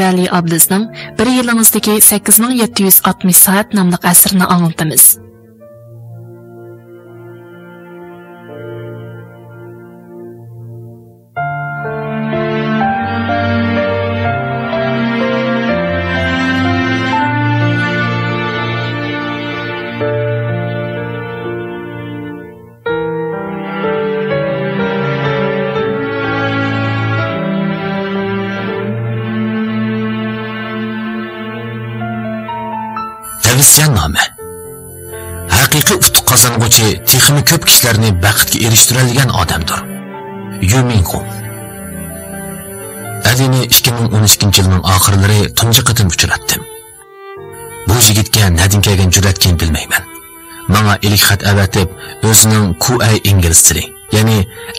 Nurali abimizning 1 yilingizdagi 8760 soat nomli asrini anlatamiz. Tavsiyannoma. Haqiqiy utuq qozong'uvchi texnik ko'p kishilarni baxtga erishtiradigan odamdir. Yu Minghu. Alini 2012-yilning oxirlari tunji qatim uchratdim. Bu yigitga nadin kelgan jur'atkin bilmayman. Menga ilk xat avatib, o'zining QA ingliz tili, ya'ni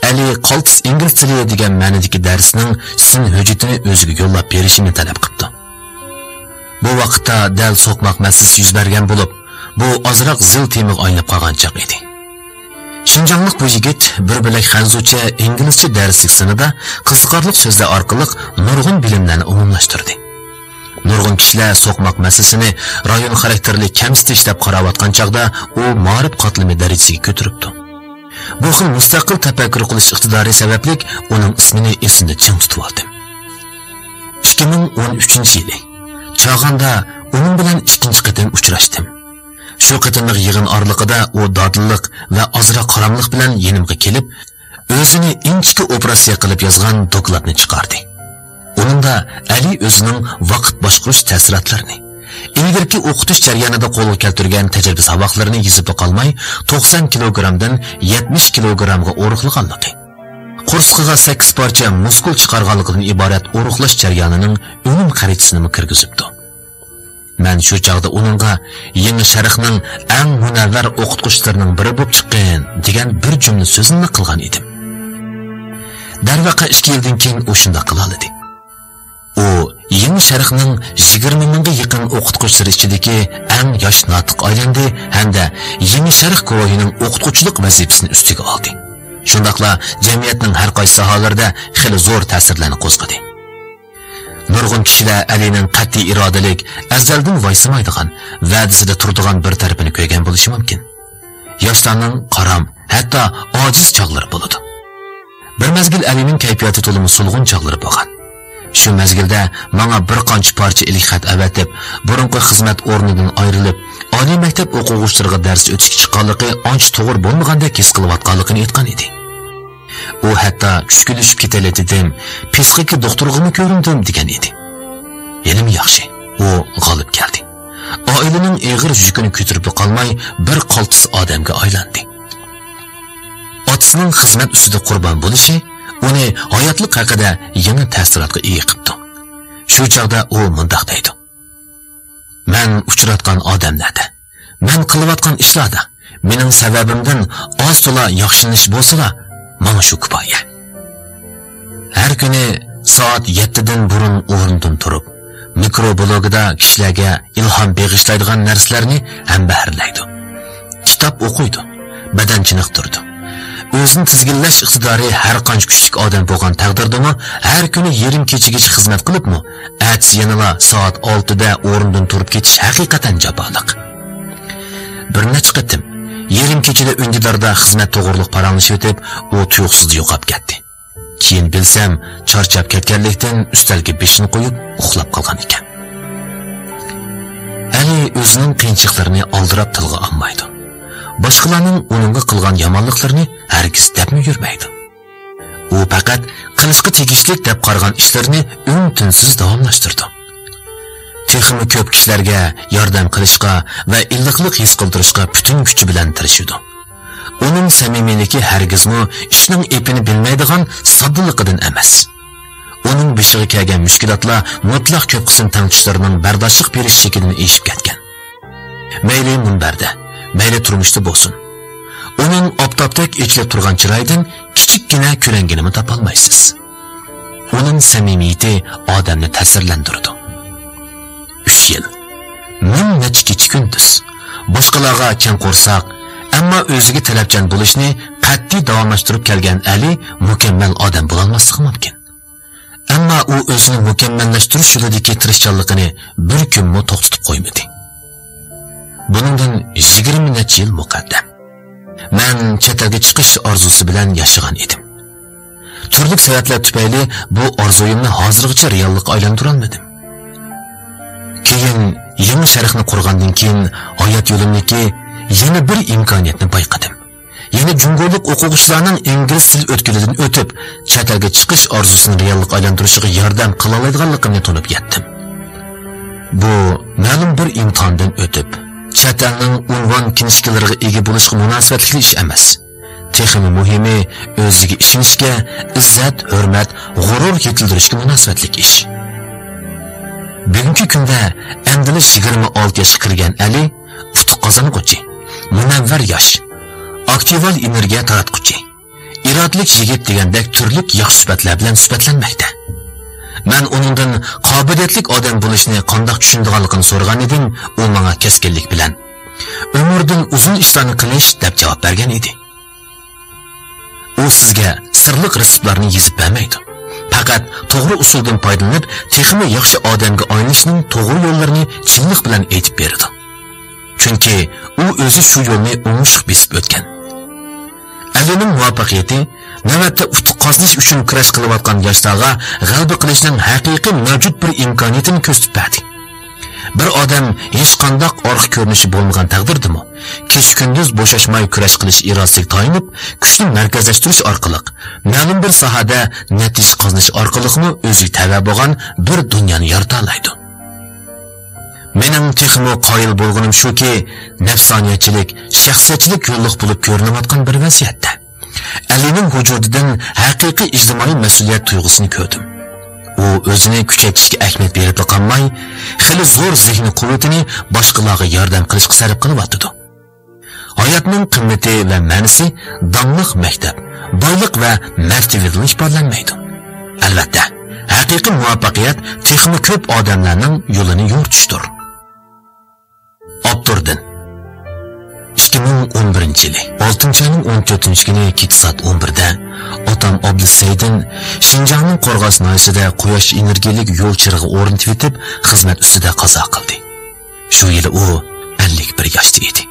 Ali Qaltis ingliz tili degan ma'nodagi darsning sin hujjatini o'ziga yo'llab berishini talab qildi. Bu vaqtda dal so'qmoq masalasi yuz bergan bo'lib, bu ozroq zil temiga aylanib qolgan chaq edi. Shinjonlik bu yigit bir bilak xanzucha inglizcha darslik sinida qiziqarli so'zlar orqali nurg'un bilimlarni umumlashtirdi. Nurg'un kishilar so'qmoq masalasini rayon xarakterli kamsitish deb qarayotgan chaqda u ma'rif qatlami darajasiga ko'taribdi. Bu xil mustaqil tafakkur qilish iqtidori sababli uning ismini esimda ching tutib oldim. 2013-yili chog'anda uning bilan ikkinchi qatim uchrashdim. Shu qatimlik yig'in orliqida u dodillik va ozroq qaramlik bilan yenimga kelib, o'zini inchki operatsiya qilib yozgan dokladni chiqardi. Uningda Ali o'zining vaqt boshqarish ta'sirotlarini, ilgirki o'qitish jarayonida qo'lga keltirgan tajriba saboqlarini yozib qolmay, 90 kilogramdan 70 kilogramga o'riqlaganligi, qursqiga 8 parcha muskul chiqarganligidan iborat o'riqlash jarayonining unum xaritasini kirgizibdi. Men shu chaqda uningga yangi sharhning eng munavvar o'qituvchilarining biri bo'lib chiqqan degan bir jumla so'zini qilgan edim. Darvaqa 2 yildan keyin u shunday qila oldi. U yangi sharhning 20 mingga yaqin o'qituvchilari ichidagi eng yosh notiq aylandi hamda yangi sharh guvohining o'qituvchilik vazifasini ustiga oldi. Shundaqla jamiyatning har qaysi sohalarida xil zo'r ta'sirlarni qo'zg'adi. Nurg'un kishilar Alining qat'iy irodalik, azaldan voysamaydigan, va'dasida turadigan bir tarafini ko'rgan bo'lishi mumkin. Yoshlarning qaram, hatto ojiz chog'lari bo'ladi. Bir mezgil Alining kayfiyati to'liq sulg'un chog'lari bo'lgan. Shu mezgilda menga bir qancha parcha ilk xat avatib, burunqi xizmat o'rnidan ayrilib, oliy maktab o'quvchilariga dars o'tishga chiqqanligi ancha to'g'ri bo'lmagandek his qilayotganligini aytgan edi. U hatto tushkunlashib ketayotdim, psixika doktorig'imi ko'rindim degan edi. Elim yaxshi, u g'olib keldi. Oilaning og'ir yukini ko'tarib qolmay, bir qaltis odamga aylandi. Otasining xizmat ustida qurbon bo'lishi uni hayotlik haqida yangi ta'sirotga ega qildi. Shu chaqda u mundaq deydi: "Men uchratgan odamlarda, men qilayotgan ishlarda mening sababimdan oz-to'la yaxshilanish bo'lsa-da, mana shu kifoya. Har kuni soat 7 dan burun o'rnidan turib, mikroblogida kishilarga ilhom bag'ishlaydigan narsalarni ham bahrlaydi. Kitob o'qiydi, badan chiniqtirdi. O'zini tizginlash iqtidori har qancha kuchli odam bo'lgan taqdirdami, har kuni yarim kechagacha xizmat qilibmi, atsi yanala soat 6 da o'rnidan turib ketish haqiqatan jaboliq. Bir necha qatim yarim kechada undilarda xizmat to'g'riliq paranglashib o'tib, u tuyuqsiz yo'qolib ketdi. Keyin bilsam, charchab ketganlikdan ustalga beshini qo'yib uxlab qolgan ekan. Ali o'zining qiyinchiliklarini oldirab tilga olmaydi. Boshqalarning uningga qilgan yomonliklarini hargiz debmi yurmaydi. U faqat qilishga tegishli deb qaragan ishlarini un-tinsiz davomlashtirdi. Texnik ko'p kishilarga yordam qilishga va illiqlik his qildirishga butun kuchi bilan tirishdi. Uning samimiyligi hargizmi ishning epini bilmaydigan soddaligidan emas. Uning bishiga kelgan mushkulotlar mutlaq ko'p qism tanqishlarining bardoshlik berish shaklidan eshib ketgan. Mayli munbarda, mayli turmushda bo'lsin. Uning optopdek ichilib turgan chiroydan kichikkina ko'ranginimi topolmaysiz. Uning samimiyati odamni ta'sirlantirdi. 3 yil. Min necha kecha kunduz. Boshqalarga keng qo'rsoq, ammo o'ziga talabchan bo'lishni qat'iy davomlashtirib kelgan Ali mukammal odam bo'la olmasligi mumkin. Ammo u o'zini mukammallashtirish yo'lidagi tirishchanligini bir kunmi to'xtatib qo'ymadi. Buningdan 20 necha yil muqaddam men chet elga chiqish orzusi bilan yashagan edim. Turli sabablar tufayli bu orzuyimni hozirgacha reallikka aylantira olmadim. Keyin yangi sharhni qurgandan keyin hayot yo'limdagi yana bir imkoniyatni payqadim. Yana jumgolik o'quvchilarning ingliz tili o'tkilidan o'tib, chet elga chiqish orzusini reallikka aylantirishiga yordam qila oladiganligimni tunib yetdim. Bu ma'lum bir imtihondan o'tib, chet elning unvon kinishkalariga ega bo'lishga munosabatli ish emas. Texmi muhimi o'ziga ishonishga, izzat, hurmat, g'urur yetildirishga munosabatli ish. Bugungi kunda endi 26 yoshga kirgan Ali utuq qozonguchi, munavvar yosh, aktival energiya taratquchi, irodalik yigit degandek turli yaxshi sifatlar bilan sifatlanmoqda. Men uningdan qobiliyatli odam bo'lishni qanday tushunadiganligini so'ragan edim, u menga keskinlik bilan umrdan uzun ishlarni qilish deb javob bergan edi. U sizga sirliq retseptlarni yezib bermaydi. Faqat to'g'ri usuldan foydalanib, texmi yaxshi odamga aylanishning to'g'ri yo'llarini chinlik bilan aytib beradi. Chunki u o'zi shu yo'lni o'ngishib besib o'tgan. Alining muvaffaqiyati navbatda utuq qozonish uchun kurash qilayotgan yoshlarga g'alaba qilishning haqiqiy mavjud bir imkoniyatini ko'rsatib berdi. Bir odam hech qanday orqa ko'rinishi bo'lmagan taqdirdami, kech-kunduz bo'shashmay kurash qilish irodasiga tayinib, kuchni markazlashtirish orqali ma'lum bir sohada natija qozonish orqali o'ziga tava bo'lgan bir dunyoni yarata oladi. Mening texmo qoyil bo'lganim shuki, nafsoniyatchilik, shaxsiyatchilik yo'lliq bo'lib ko'rinayotgan bir vaziyatda Alining vujudidan haqiqiy ijtimoiy mas'uliyat tuyg'usini ko'rdim. U o'zini kuchaytirishga ahamiyat berib qolmay, xili zo'r zehni quvvatini boshqalarga yordam qilishga sarf qilyapti. Hayotning qimmati va ma'nosi donliq maktab, boylik va martabadan ifodalanmaydi. Albatta, haqiqiy muvaffaqiyat texmi ko'p odamlarning yo'lini yo'rtishdir. Abdurdin 2011 yili 6-oyning 14 kuni kech soat 11 da otam Abdusaydin Shinjongning Qo'rg'os noyasida quyosh energiyalik yo'l chirig'i o'rnatib etib, xizmat ustida qazo qildi. Shu yili u 51 yoshda edi.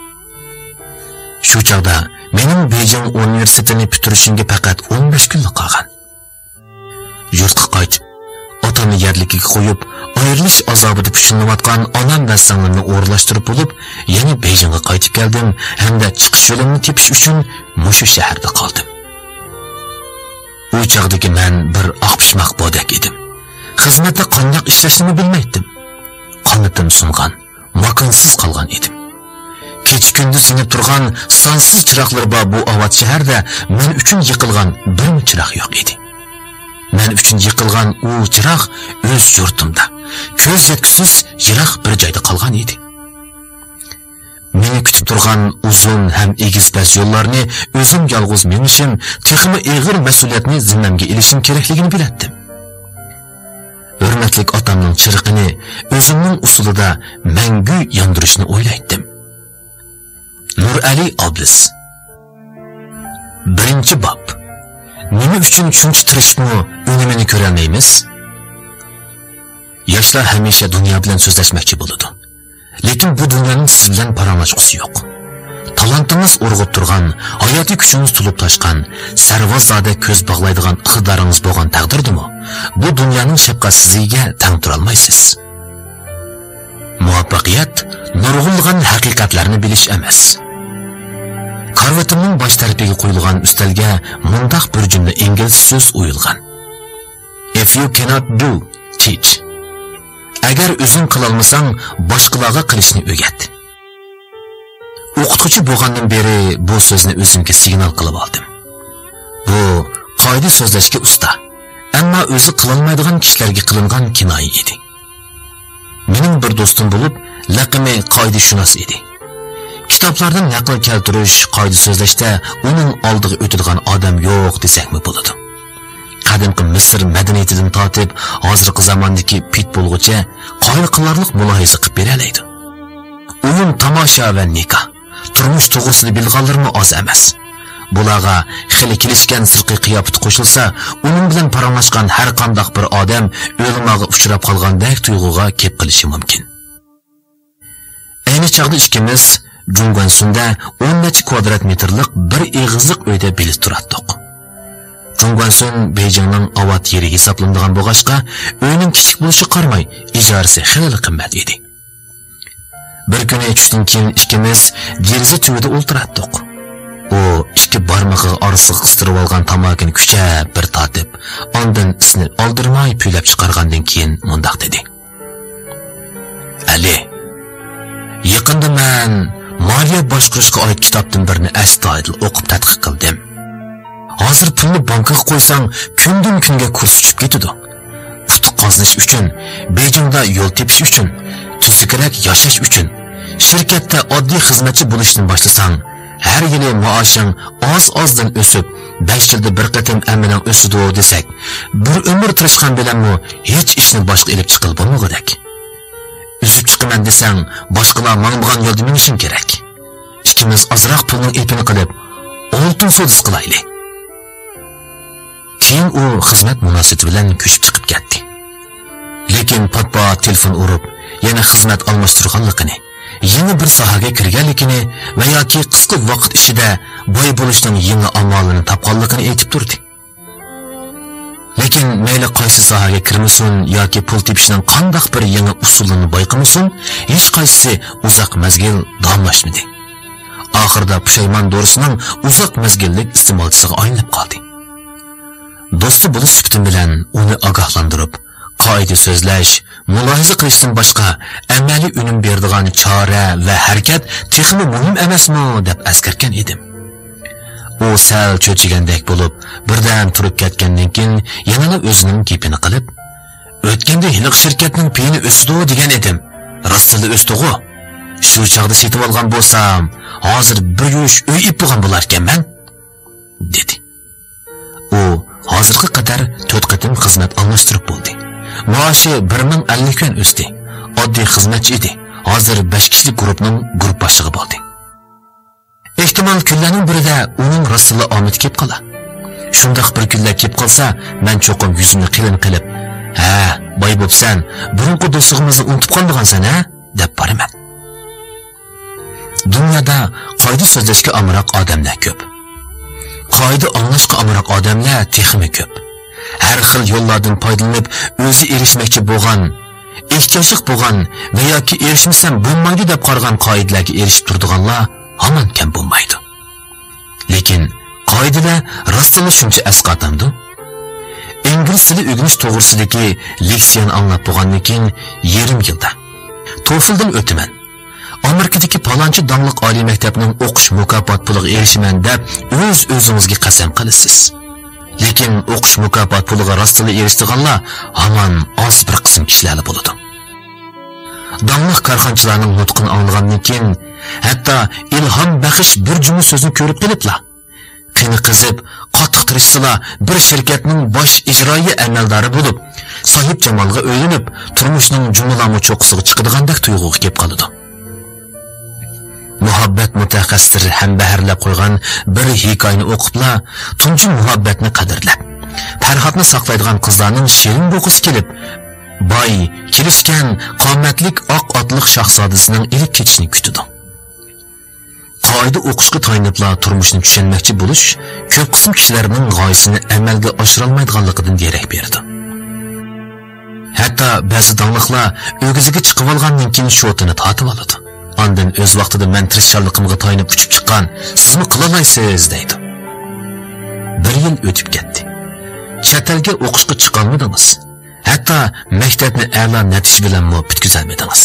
Shu chog'da mening Beijing universitetini bitirishimga faqat 15 kun qolgan. Yurtga qaytib, otamni yerligiga qo'yib, ayrilish azobida puchlanayotgan onam va singlimni o'rlashtirib bo'lib, yana Beijingga qaytib keldim hamda chiqish yo'limni tepish uchun mushu shaharda qoldim. U chog'dagi men bir oqpishmoq bodak edim. Xizmatda qanday ishlashni bilmaydim. Qonitim sungan, makonsiz qolgan edim. Kech-kunduz sinib turgan sonsiz chiroqlar bor buovat shaharda men uchun yiqilgan bir chiroq yo'q edi. Men uchun yiqilgan u chiroq o'z yurtimda, ko'z yetkisiz yiroq bir joyda qolgan edi. Meni kutib turgan uzun ham egiz-pas yo'llarni o'zim yolg'iz menishim, texmi og'ir mas'uliyatni zimmamga ilishim kerakligini bilatdim. Hurmatli otamning chiriqini o'zimning usulida mangu yondirishni o'ylaydim. Nurali Oblis 1-bob. Nima uchun shuncha tirishibmi unumini ko'rolmaymiz? Yoshlar hamisha dunyo bilan so'zlashmoqchi bo'ladi. Lekin bu dunyoning siz bilan paranglashqusi yo'q. Talantingiz urg'ib turgan, hayotiy kuchingiz to'lib toshgan, sarvozzoda ko'z bog'laydigan iqtidoringiz bo'lgan taqdirdimi, bu dunyoning shafqatsizligiga tang tura olmaysiz. Muvaffaqiyat nurg'ulg'an haqiqatlarni bilish emas. Karvatimning bosh tarafiga qo'yilgan ustalga mundaq bir jumla ingliz so'z o'yilgan. If you cannot do, teach. Agar o'zing qila olmasang, boshqalarga qilishni o'rgat. O'qituvchi bo'lgandan beri bu so'zni o'zimga signal qilib oldim. Bu qoida so'zlashga usta, ammo o'zi qila olmaydigan kishilarga qilingan kinoya edi. Mening bir do'stim bo'lib, laqami qoidashunos edi. Kitoblardan naql keltirish, qoida so'zlashda uning oldiga o'tadigan odam yo'q desakmi bo'ladi. Qadimgi Misr madaniyatidan tortib, hozirgi zamondagi pit bo'lguncha qoyilqilarlik mulohaza qilib beralaydi. O'yin, tomosha va nikoh turmush to'g'risida bilganlarmi oz emas. bularga xili kelishgan sirqiy qiyofat qo'shilsa, uning bilan paranglashgan har qanday bir odam o'limga uchrab qolgandek tuyg'uga kelib qilishi mumkin. Ayni chog'da ikkimiz Jungwansunda 10 necha kvadrat metrlik bir egizlik uyda bilib turardik. Jungwansun Beijingning avat yeri hisoblanadigan bo'lg'achqa, uyning kichik bo'lishi qarmay, ijorasi xeyli qimmat edi. Bir kuni tushdan keyin ikkimiz deraza tubida o'ltirardik. U ikki barmog'i orasiga qistirib olgan tamokini kuchab bir tortib, ondan isni oldirmay puylab chiqargandan keyin mundaq dedi. Ali, yaqinda men moliya boshqarishga oid kitobdan birini astoydil o'qib tadqiq qildim. Hozir pulni bankaga qo'ysang, kundan kunga kurs tushib ketadi. Put qozonish uchun, Beijingda yo'l tepish uchun, tuzukroq yashash uchun, shirkatda oddiy xizmatchi bo'lishdan boshlasang, har yili maoshing oz-ozdan o'sib, 5 yilda bir qatim ammining o'sidi desak, bir umr tirishgan bilanmi hech ishni boshqa ilib chiqil bo'lmagudak. Üzüp chiqaman desang, boshqalar mangmagan yo'lda minishing kerak. Ikkimiz ozroq pulning ipini qilib, oltin sodis qilayli. Keyin u xizmat munosabati bilan ko'chib chiqib ketdi. Lekin patpa telefon urib, yana xizmat almashtirganligini, yangi bir sohaga kirganligini va yoki qisqa vaqt ichida boy bo'lishning yangi amalini topganligini aytib turdi. Lekin mayli qaysi sohaga kirmasin yoki pul tepishning qanday bir yangi usulini bayqamasin, hech qaysisi uzoq mezgil davomlashmadi. Oxirida pushaymon dorisining uzoq mezgillik iste'molchisiga aylanib qoldi. Do'sti bo'lish sifatim bilan uni ogohlantirib, qoida so'zlash, mulohaza qilishdan boshqa amaliy unum beradigan chora va harakat texnik muhim emasmi deb askarkan edim. U sal cho'chigandek bo'lib, birdan turib ketgandan keyin yana o'zining gapini qilib, "O'tganda hiliq shirkatning peyini o'sdi degan edim. Rostli o'sdi-ku. Shu chaqda setib olgan bo'lsam, hozir bir yush uy ipgan bo'lar ekanman", dedi. U hozirga qadar 4 qatim xizmat almashtirib bo'ldi. Maoshi 1050 kun o'sdi. Oddiy xizmatchi edi. Hozir 5 kishilik guruhning guruh boshlig'i bo'ldi. Ehtimol kunlarning birida uning rostli omad kelib qolar. Shundaq bir kunlar kelib qolsa, men cho'qim yuzimni qilin qilib, "Ha, boy bo'psan, burunqi do'stligimizni unutib qolgansan, ha?" deb boraman. Dunyoda qoida so'zlashga amroq odamlar ko'p. Qoida anglashga amroq odamlar texmi ko'p. Har xil yo'llardan foydalanib, o'zi erishmoqchi bo'lgan, ehtiyojli bo'lgan va yoki erishmasam bo'lmaydi deb qaragan qoidalarga erishib turadiganlar hamon kam bo'lmaydi. Lekin qoidalar rostli shuncha asqatamdi. Ingliz tili o'rganish to'g'risidagi leksiyani anglab bo'lgandan keyin yarim yilda TOEFLdan o'taman. Amerikadagi palonchi donliq oliy maktabning o'qish mukofot puliga erishiman deb o'z-o'zingizga qasam qilasiz. Lekin o'qish mukofot puliga rostli erishganlar hamon oz bir qism kishilar bo'ladi. Donliq korxonchilarning nutqini anglagandan keyin hatto ilhom baxsh bir jumla so'zni ko'rib qiliblar. Qini qizib, qattiq tirishsalar bir shirkatning bosh ijroiya amaldori bo'lib, sohib jamolga o'ylanib, turmushning jumlalarni cho'qisiga chiqadigandek tuyg'uga kelib qoladi. Muhabbat mutaxassisi ham baharlab qo'ygan bir hikoyani o'qiblar, tunji muhabbatni qadrlab, farhotni saqlaydigan qizlarning shirin bo'g'isi kelib, boy, kelishgan, qomatlik oq otliq shahzodasining ilib ketishini kutdi. Qoida o'qishga tayiniblar turmushni tushunmoqchi bo'lish ko'p qism kishilarning g'oyasini amalga oshira olmaydiganligidan derak berdi. Hatto ba'zi donliqlar o'giziga chiqib olgandan keyin shotini tatib oladi. Ondan o'z vaqtida men tirishchanligimga tayinib uchib chiqqan, sizmi qila olmaysiz deydi. 1 yil o'tib ketdi. Chet elga o'qishga chiqolmadingiz. Hatto maktabni a'lo natija bilan bitkazolmadingiz.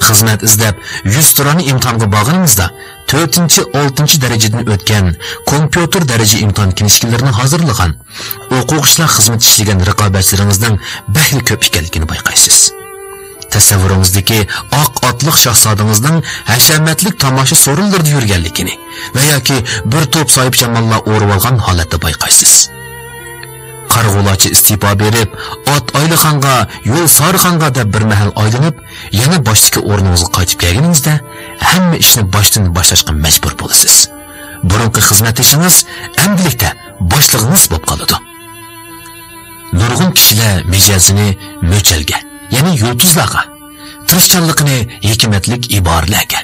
Xizmat izlab 100 turani imtihonga borganingizda 4-6 darajadan o'tgan kompyuter daraja imtihon kinishkilarini hozirlagan o'quvchilar xizmat ishlagan raqobatchilaringizning bahli ko'p ekanligini bayqaysiz. Tasavvuringizdagi oq otliq shahzodingizning hashamatlik tomosha so'rinlarda yurganligini va yoki bir to'p sohibjamollar o'rib olgan holatda bayqaysiz. Qarg'ulachi istifa berib, ot Oyliqonga, yo'l Sariqonga deb bir mahal oylanib, yana boshdagi o'rningizga qaytib kelganingizda hamma ishni boshdan boshlashga majbur bo'lasiz. burunqi xizmatdoshingiz endilikda boshlig'ingiz bo'lib qoladi. Nurg'un kishilar mijozini mo'chalga, ya'ni yulduzlarga, tirishchanligini hikmatlik iboralarga,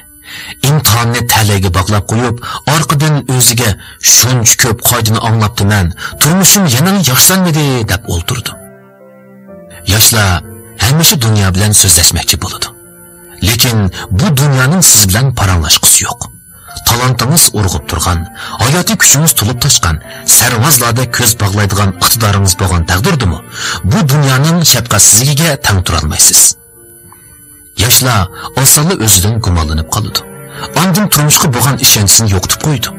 imtihonni talaga bog'lab qo'yib, orqadan o'ziga shuncha ko'p qoidani anglabdiman, turmushim yana yaxshilanmadi deb o'ltirdi. Yoshlar hamisha dunyo bilan so'zlashmoqchi bo'ladi. Lekin bu dunyoning siz bilan paranglashqusi yo'q. Talantingiz urg'ib turgan, hayotiy kuchingiz to'lib toshgan, sarvozlarda ko'z bog'laydigan iqtidoringiz bo'lgan taqdirdimi, bu dunyoning shafqatsizligiga tang tura olmaysiz. Yoshlar osonla o'zidan gumonlanib qoladi. Ondan turmushga bo'lgan ishonchini yo'qotib qo'ydi.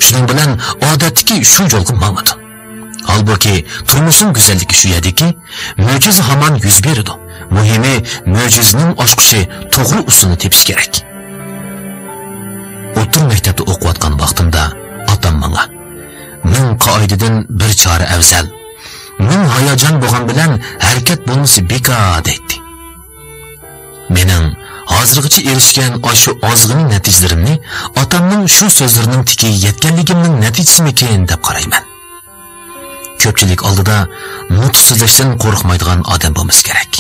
Shuning bilan odatdagi shu yo'lga mangadi. Halbuki turmushning go'zalligi shu yerdiki, mo'jiza hamon yuz beradi. Muhimi mo'jizaning oshqushi to'g'ri usulni tepish kerak. O'rta maktabda o'qiyotgan vaqtimda otam menga "Men qoidadan bir chora afzal. Men hayajon bo'lgan bilan harakat bo'lmasa bekor" dedi. Mening hozirgacha erishgan shu ozg'in natijalarimni otamning shu so'zlarining tikiga yetganligimning natijasimikin deb qarayman. Ko'pchilik oldida nutq so'zlashdan qo'rqmaydigan odam bo'lmiz kerak.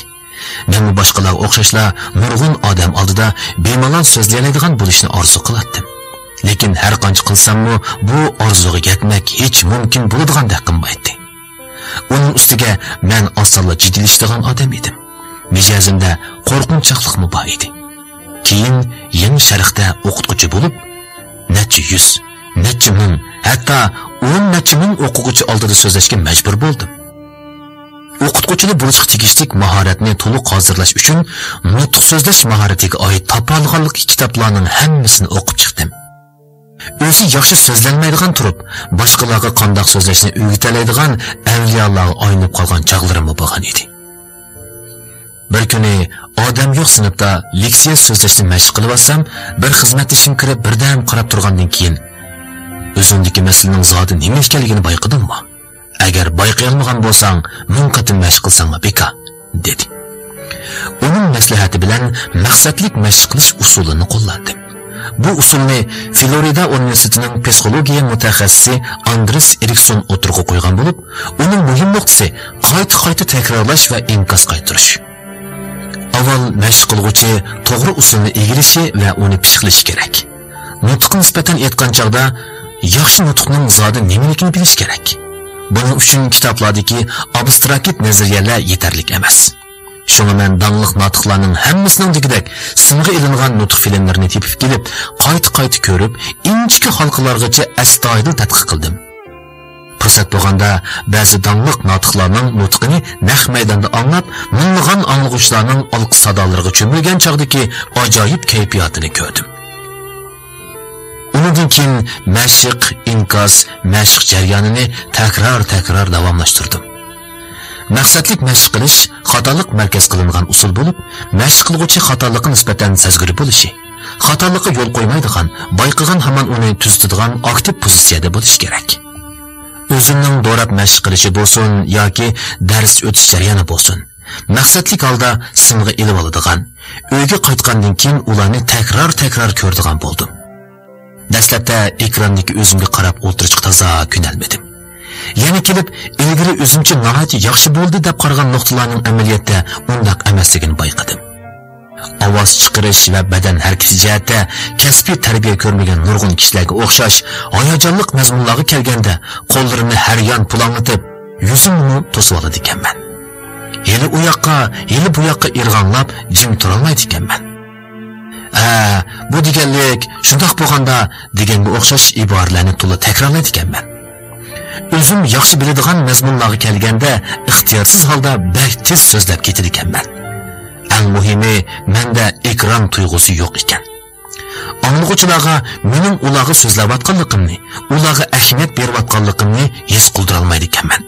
Men boshqalar o'xshashlar nurg'un odam oldida bemalol so'zlaydigan bo'lishni orzu qilardim. Lekin har qancha qilsam-mu bu orzuga yetmak hech mumkin bo'ladigan qilmaydi. Uning ustiga men osonla jiddiylashidigan odam edim. Mijozimda qo'rqinchoqlikmi bor edi. Keyin Yangi Sharqda o'qituvchi bo'lib, necha yuz, necha ming, hatto 10 necha ming o'quvchi oldida so'zlashga majbur bo'ldim. O'qituvchilik bo'lishga tegishlik mahoratni to'liq hozirlash uchun nutq so'zlash mahoratiga oid topolganlik kitoblarning hammasini o'qib chiqdim. O'zi yaxshi so'zlanmaydigan turib, boshqalarga qanday so'zlashni o'rgatalaydigan avliyolarga aynib qolgan chog'larim bo'lgan edi. Bir kuni odam yo'q sinfda leksiya so'zlashni mashq qilib olsam, bir xizmatdoshim kirib birdan qarab turgandan keyin o'zimdagi masalaning zodi nima ekanligini bayqadimmi? Agar bayqay olmagan bo'lsang, ming qatim mashq qilsang bekor, dedi. Uning maslahati bilan maqsadlik mashq qilish usulini qo'lladim. Bu usulni Florida universitetining psixologiya mutaxassisi Andres Erikson o'tirg'i qo'ygan bo'lib, uning muhim nuqtasi qayta takrorlash va inkas qaytirish. Avval mashq qiluvchi to'g'ri usulni egilishi va uni pishqilishi kerak. Nutqqa nisbatan aytgan chog'da yaxshi nutqning zodi nimaligini bilish kerak. Buning uchun kitoblardagi abstrakt nazariyalar yetarli emas. Shunga men dangliq notiqlarning hammasining degidek simga ilingan nutq filmlarini tepib kelib, qayta ko'rib, inchki halqalargacha astoydil tadqiq qildim. Fursat bo'lganda ba'zi dangliq notiqlarning nutqini naq maydonda anglab, minglagan anglag'uvchilarning olqi sadolariga cho'milgan chog'dagi ajoyib kayfiyatini ko'rdim. Undan keyin mashq, inkas, mashq jarayonini takror davomlashtirdim. Maqsadlik mashq qilish xatolik markaz qilingan usul bo'lib, mashq qiluvchi xatolikka nisbatan sezgir bo'lishi, xatolikka yo'l qo'ymaydigan, bayqagan hamon uni tuzadigan aktiv pozitsiyada bo'lish kerak. O'zimning do'rab mashq qilishi bo'lsin yoki dars o'tish jarayoni bo'lsin, maqsadlik holda simga ilib oladigan, uyga qaytgandan keyin ularni takror ko'radigan bo'ldim. Dastlabda ekrandagi o'zimga qarab o'tirishga toza ko'nalmadim. Yana kelib, ilgari o'zimcha nihoyat yaxshi bo'ldi deb qaragan nuqtalarning amaliyotda undaq emasligini bayqadim. Ovoz chiqarish va badan harakati jihatda kasbiy tarbiya ko'rmagan nurg'un kishilarga o'xshash hayajonli mazmunlarga kelganda qo'llarimni har yon pulanlatib, yuzimni to'sib oladi ekanman. Yili u yoqqa, yili bu yoqqa irg'anlab jim tura olmaydi ekanman. Bu deganlik shundoq bo'lganda deganga o'xshash iboralarni to'la takrorlaydi ekanman. O'zim yaxshi biladigan mazmunlarga kelganda ixtiyorsiz holda bak tez so'zlab ketar ekanman. Eng muhimi, menda ekran tuyg'usi yo'q ekan. Anglag'uvchilarga mening ularga so'zlayotganligimni, ularga ahamiyat berayotganligimni his qildira olmaydi ekanman.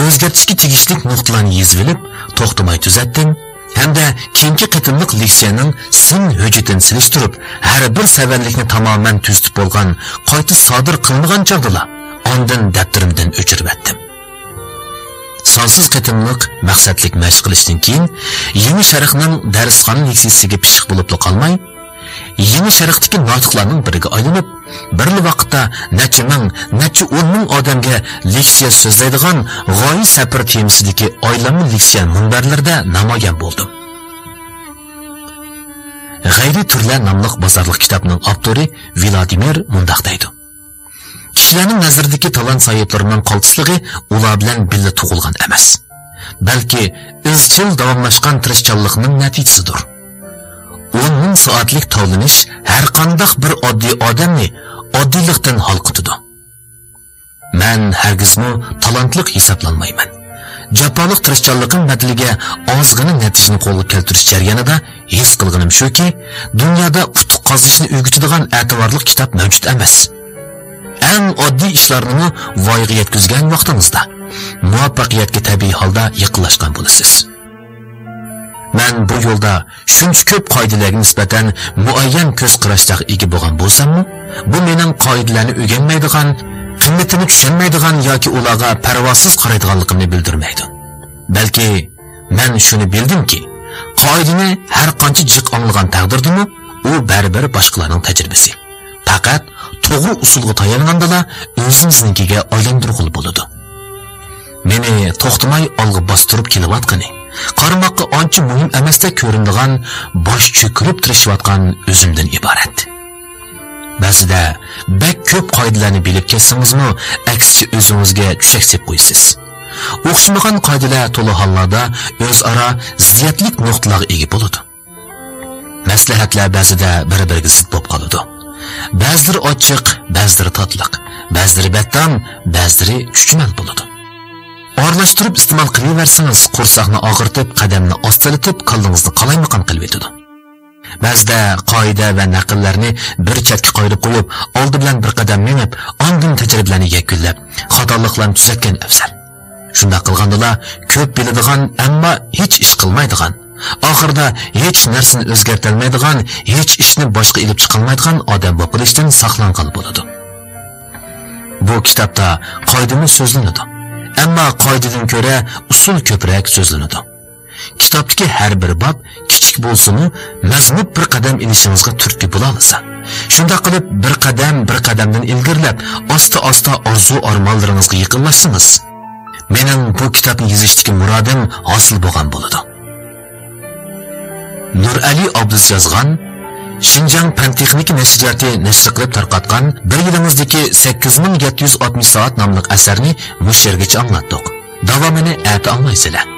O'zgartishga tegishli nuqtalarni yozib olib, to'xtamay tuzatdim. Hamda keyingi qatimliq leksiyaning sin hujjatini silishtirib, har bir savallikni tamoman tuzib bo'lgan, qayta sodir qilmagan chog'da ondan daftarimdan o'chirib etdim. Sonsiz qatimliq maqsadlik mashq qilishdan keyin Yangi Sharqning darsxona leksiyasiga pishiq bo'lib qolmay, yeni sharqdagi notiqlarning biriga aylanib, bir vaqtda necha ming, necha 10 ming odamga leksiya so'zlaydigan g'oyi safar temisidagi oylama leksiya munbarlarida namoyon bo'ldim. G'ayri turlar nomli bozorlik kitobning avtori Vladimir mundaq deydi. Kishilarning nazaridagi talant sohiblarining qaltisligi ular bilan birga tug'ilgan emas, balki izchil davomlashgan tirishchanlikning natijasidir. 10 ming soatlik tavlanish har qanday bir oddiy odamni oddiylikdan halqitadi. Men hargizmi talantlik hisoblanmayman. Japolik tirishchanligim badaliga ozgina natijani qo'lga keltirish jarayonida his qilganim shuki, dunyoda utuq qozishni o'rgatadigan e'tiborli kitob mavjud emas. Eng oddiy ishlarni voyaga yetkazgan vaqtingizda muvaffaqiyatga tabiiy holda yaqinlashgan bo'lasiz. Men bu yo'lda shuncha ko'p qoidalarga nisbatan muayyan ko'z qarashga ega bo'lgan bo'lsam-mu, bu mening qoidalarni o'rganmaydigan, qimmatini tushunmaydigan yoki ularga parvosiz qaraydiganligimni bildirmaydi. Balki men shuni bildimki, qoidani har qancha jiq anglagan taqdirdami, u baribir boshqalarning tajribasi. Faqat to'g'ri usulga tayangandala o'zingiznikiga aylantirg'ul bo'ladi. Meni to'xtamay olg'a bostirib kelayotgani, qaramoqqa ancha muhim emasdek ko'rinadigan bosh cho'kirib tirishayotgan o'zimdan iborat. Ba'zida bak ko'p qoidalarni bilib ketsangizmi, aksicha o'zingizga tushak sep qo'ysiz. O'xshamagan qoidalar to'la hollarda o'zaro ziddiyatlik nuqtalarga ega bo'ladi. Maslahatlar ba'zida bir-biriga zid bo'lib qoladi. Ba'zilari ochiq, ba'zilari tatliq, ba'zilari battam, ba'zilari chuchmal bo'ladi. Aralashtirib iste'mol qilaversangiz, qo'rsoqni og'irtib, qadamni ostilatib, qalbingizni qalaymaqon qilib etadi. Ba'zida qoida va naqllarni bir chetga qo'yib qo'yib, oldi bilan bir qadam menib, oldin tajribalarni yakunlab, xatoliklarni tuzatgan afzal. Shunda qilgandala ko'p biladigan, ammo hech ish qilmaydigan, oxirida hech narsani o'zgartirmaydigan, hech ishni boshqa ilib chiqolmaydigan odam bo'lib qolishdan saqlangan bo'ladi. Bu kitobda qoidani so'zlanadi. Ammo qoidadan ko'ra usul ko'proq so'zlanadi. Kitobdagi har bir bob kichik bo'lsa-mu, mazmun bir qadam ilishingizga turtki bo'la olsa. Shunda qilib bir qadamdan ilgirlab, asta-asta orzu-armonlaringizga yaqinlashsangiz, mening bu kitobni yozishdagi muradim hosil bo'lgan bo'ladi. Nurali Abdus yozgan, Şinjan Pan-texnika nashriyati nashr qilib tarqatgan bir yilimizdagi 8760 soat nomli asarni mush yergacha anglatdik. Davomini ati anglaysizlar.